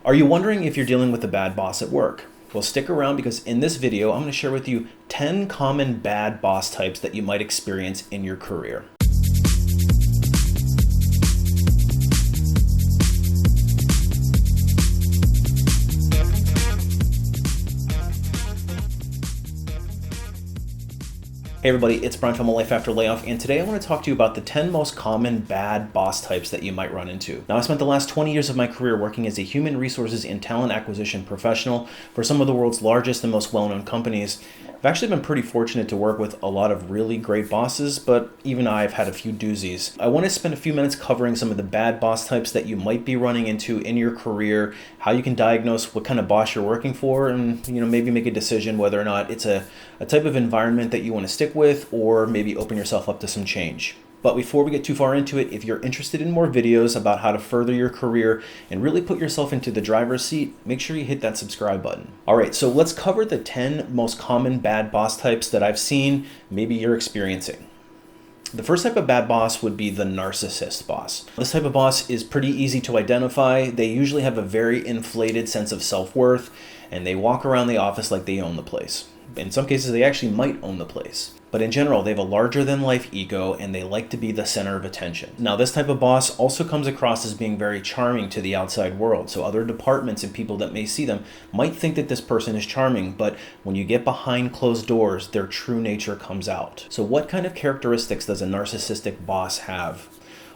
Are you wondering if you're dealing with a bad boss at work? Well, stick around because in this video, I'm going to share with you 10 common bad boss types that you might experience in your career. Hey everybody, it's Brian from A Life After Layoff, and today I want to talk to you about the 10 most common bad boss types that you might run into. Now, I spent the last 20 years of my career working as a human resources and talent acquisition professional for some of the world's largest and most well-known companies. I've actually been pretty fortunate to work with a lot of really great bosses, but even I've had a few doozies. I want to spend a few minutes covering some of the bad boss types that you might be running into in your career, how you can diagnose what kind of boss you're working for, and maybe make a decision whether or not it's a type of environment that you want to stick with, or maybe open yourself up to some change. But before we get too far into it, if you're interested in more videos about how to further your career and really put yourself into the driver's seat, make sure you hit that subscribe button. All right, so let's cover the 10 most common bad boss types that I've seen, maybe you're experiencing. The first type of bad boss would be the narcissist boss. This type of boss is pretty easy to identify. They usually have a very inflated sense of self-worth, and they walk around the office like they own the place. In some cases, they actually might own the place. But in general, they have a larger-than-life ego, and they like to be the center of attention. Now, this type of boss also comes across as being very charming to the outside world. So other departments and people that may see them might think that this person is charming, but when you get behind closed doors, their true nature comes out. So what kind of characteristics does a narcissistic boss have?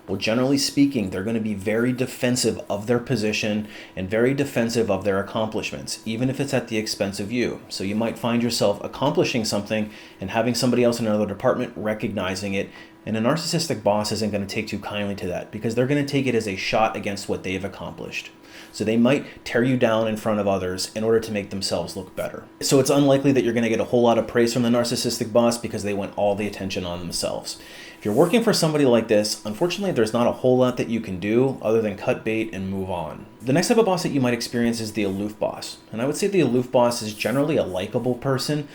Well, generally speaking, they're going to be very defensive of their position and very defensive of their accomplishments, even if it's at the expense of you. So you might find yourself accomplishing something and having somebody else in another department recognizing it. And a narcissistic boss isn't going to take too kindly to that because they're going to take it as a shot against what they've accomplished. So they might tear you down in front of others in order to make themselves look better. So it's unlikely that you're going to get a whole lot of praise from the narcissistic boss because they want all the attention on themselves. If you're working for somebody like this, unfortunately, there's not a whole lot that you can do other than cut bait and move on. The next type of boss that you might experience is the aloof boss. And I would say the aloof boss is generally a likable person,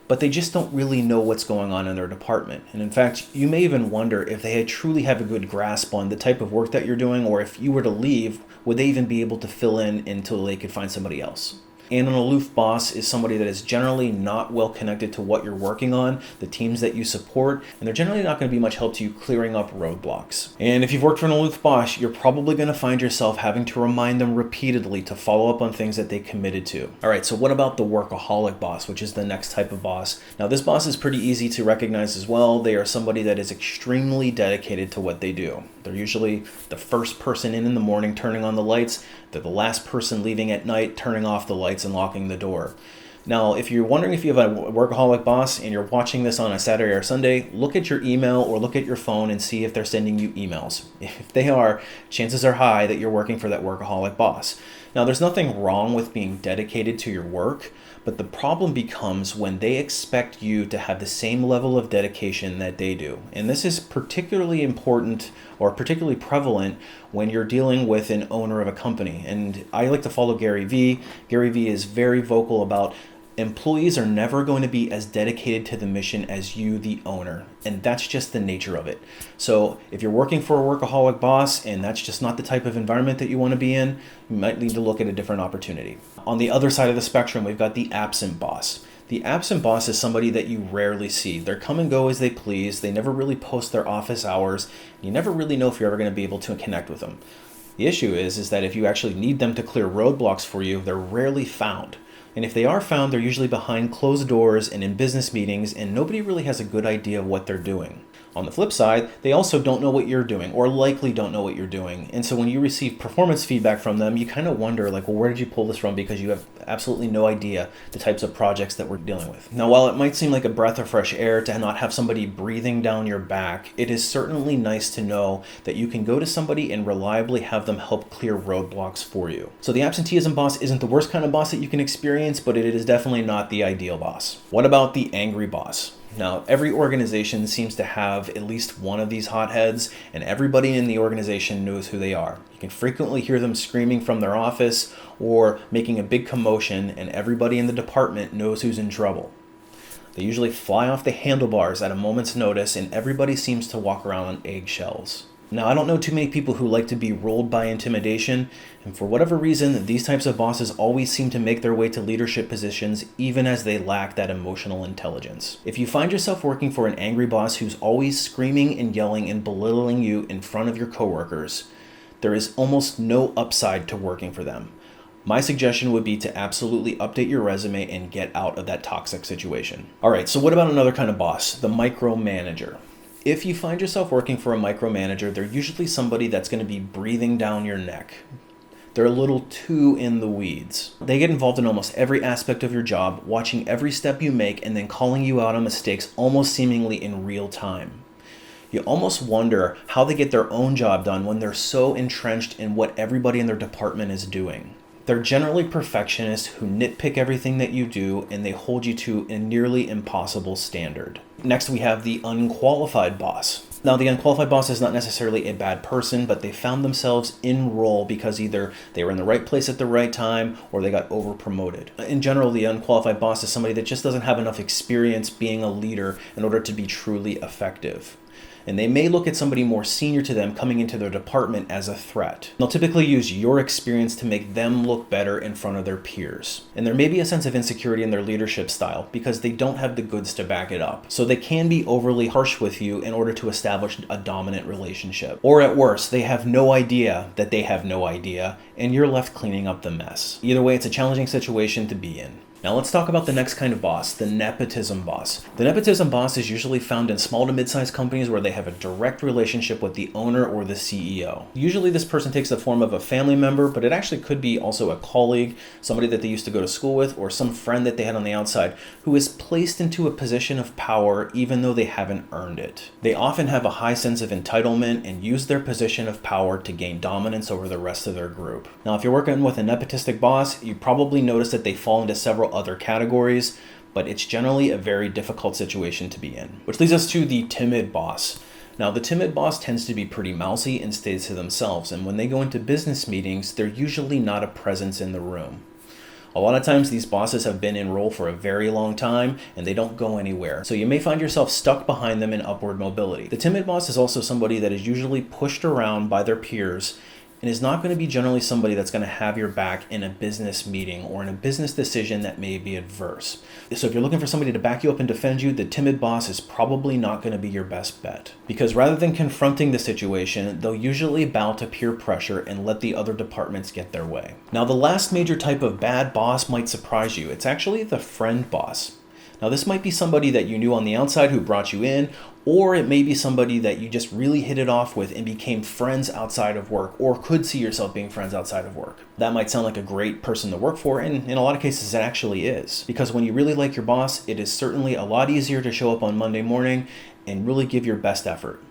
but they just don't really know what's going on in their department. And in fact, you may even wonder if they truly have a good grasp on the type of work that you're doing, or if you were to leave, would they even be able to fill in until they could find somebody else? And an aloof boss is somebody that is generally not well connected to what you're working on, the teams that you support, and they're generally not going to be much help to you clearing up roadblocks. And if you've worked for an aloof boss, you're probably going to find yourself having to remind them repeatedly to follow up on things that they committed to. All right, so what about the workaholic boss, which is the next type of boss? Now, this boss is pretty easy to recognize as well. They are somebody that is extremely dedicated to what they do. They're usually the first person in the morning turning on the lights. They're the last person leaving at night, turning off the lights and locking the door. Now, if you're wondering if you have a workaholic boss and you're watching this on a Saturday or Sunday, look at your email or look at your phone and see if they're sending you emails. If they are, chances are high that you're working for that workaholic boss. Now, there's nothing wrong with being dedicated to your work, but the problem becomes when they expect you to have the same level of dedication that they do. And this is particularly important or particularly prevalent when you're dealing with an owner of a company. And I like to follow Gary Vee. Gary Vee is very vocal about employees are never going to be as dedicated to the mission as you, the owner. And that's just the nature of it. So if you're working for a workaholic boss and that's just not the type of environment that you want to be in, you might need to look at a different opportunity. On the other side of the spectrum, we've got the absent boss. The absent boss is somebody that you rarely see. They come and go as they please. They never really post their office hours. You never really know if you're ever going to be able to connect with them. The issue is that if you actually need them to clear roadblocks for you, they're rarely found. And if they are found, they're usually behind closed doors and in business meetings, and nobody really has a good idea of what they're doing. On the flip side, they also don't know what you're doing, or likely don't know what you're doing. And so when you receive performance feedback from them, you kind of wonder, like, well, where did you pull this from? Because you have absolutely no idea the types of projects that we're dealing with. Now, while it might seem like a breath of fresh air to not have somebody breathing down your back, it is certainly nice to know that you can go to somebody and reliably have them help clear roadblocks for you. So the absenteeism boss isn't the worst kind of boss that you can experience, but it is definitely not the ideal boss. What about the angry boss? Now, every organization seems to have at least one of these hotheads, and everybody in the organization knows who they are. You can frequently hear them screaming from their office or making a big commotion, and everybody in the department knows who's in trouble. They usually fly off the handlebars at a moment's notice, and everybody seems to walk around on eggshells. Now, I don't know too many people who like to be ruled by intimidation, and for whatever reason, these types of bosses always seem to make their way to leadership positions even as they lack that emotional intelligence. If you find yourself working for an angry boss who's always screaming and yelling and belittling you in front of your coworkers, there is almost no upside to working for them. My suggestion would be to absolutely update your resume and get out of that toxic situation. All right, so what about another kind of boss, the micromanager? If you find yourself working for a micromanager, they're usually somebody that's going to be breathing down your neck. They're a little too in the weeds. They get involved in almost every aspect of your job, watching every step you make and then calling you out on mistakes almost seemingly in real time. You almost wonder how they get their own job done when they're so entrenched in what everybody in their department is doing. They're generally perfectionists who nitpick everything that you do, and they hold you to a nearly impossible standard. Next, we have the unqualified boss. Now, the unqualified boss is not necessarily a bad person, but they found themselves in role because either they were in the right place at the right time or they got over-promoted. In general, the unqualified boss is somebody that just doesn't have enough experience being a leader in order to be truly effective. And they may look at somebody more senior to them coming into their department as a threat. They'll typically use your experience to make them look better in front of their peers. And there may be a sense of insecurity in their leadership style because they don't have the goods to back it up. So they can be overly harsh with you in order to establish a dominant relationship. Or at worst, they have no idea that they have no idea, and you're left cleaning up the mess. Either way, it's a challenging situation to be in. Now let's talk about the next kind of boss, the Nepotism Boss. The Nepotism Boss is usually found in small to mid-sized companies where they have a direct relationship with the owner or the CEO. Usually this person takes the form of a family member, but it actually could be also a colleague, somebody that they used to go to school with, or some friend that they had on the outside who is placed into a position of power even though they haven't earned it. They often have a high sense of entitlement and use their position of power to gain dominance over the rest of their group. Now, if you're working with a nepotistic boss, you probably notice that they fall into several other categories, but it's generally a very difficult situation to be in. Which leads us to the timid boss. Now, the timid boss tends to be pretty mousy and stays to themselves, and when they go into business meetings, they're usually not a presence in the room. A lot of times these bosses have been in role for a very long time and they don't go anywhere. So you may find yourself stuck behind them in upward mobility. The timid boss is also somebody that is usually pushed around by their peers and is not going to be generally somebody that's going to have your back in a business meeting or in a business decision that may be adverse. So if you're looking for somebody to back you up and defend you, the timid boss is probably not going to be your best bet. Because rather than confronting the situation, they'll usually bow to peer pressure and let the other departments get their way. Now, the last major type of bad boss might surprise you. It's actually the friend boss. Now, this might be somebody that you knew on the outside who brought you in, or it may be somebody that you just really hit it off with and became friends outside of work, or could see yourself being friends outside of work. That might sound like a great person to work for, and in a lot of cases it actually is. Because when you really like your boss, it is certainly a lot easier to show up on Monday morning and really give your best effort.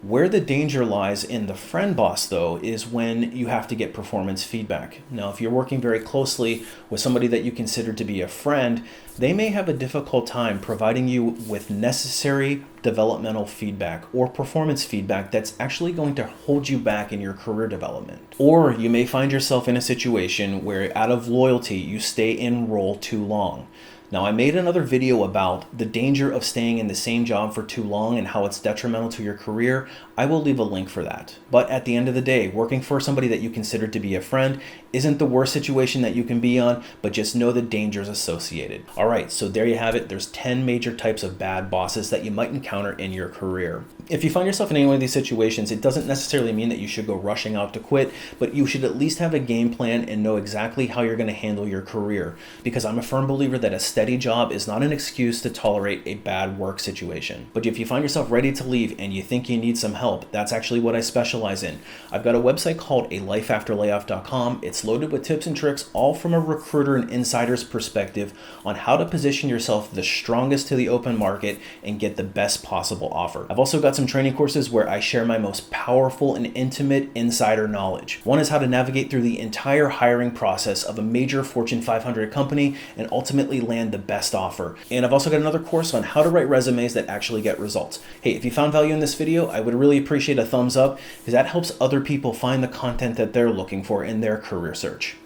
Where the danger lies in the friend boss, though, is when you have to get performance feedback. Now, if you're working very closely with somebody that you consider to be a friend, they may have a difficult time providing you with necessary developmental feedback or performance feedback that's actually going to hold you back in your career development. Or you may find yourself in a situation where out of loyalty, you stay in role too long. Now, I made another video about the danger of staying in the same job for too long and how it's detrimental to your career. I will leave a link for that. But at the end of the day, working for somebody that you consider to be a friend isn't the worst situation that you can be on, but just know the dangers associated. All right, so there you have it. There's 10 major types of bad bosses that you might encounter in your career. If you find yourself in any one of these situations, it doesn't necessarily mean that you should go rushing out to quit, but you should at least have a game plan and know exactly how you're going to handle your career. Because I'm a firm believer that a steady job is not an excuse to tolerate a bad work situation. But if you find yourself ready to leave and you think you need some help, that's actually what I specialize in. I've got a website called alifeafterlayoff.com. It's loaded with tips and tricks, all from a recruiter and insider's perspective on how to position yourself the strongest to the open market and get the best possible offer. I've also got some training courses where I share my most powerful and intimate insider knowledge. One is how to navigate through the entire hiring process of a major Fortune 500 company and ultimately land the best offer. And I've also got another course on how to write resumes that actually get results. Hey, if you found value in this video, I would really appreciate a thumbs up because that helps other people find the content that they're looking for in their career search.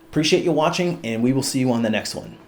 Appreciate you watching, and we will see you on the next one.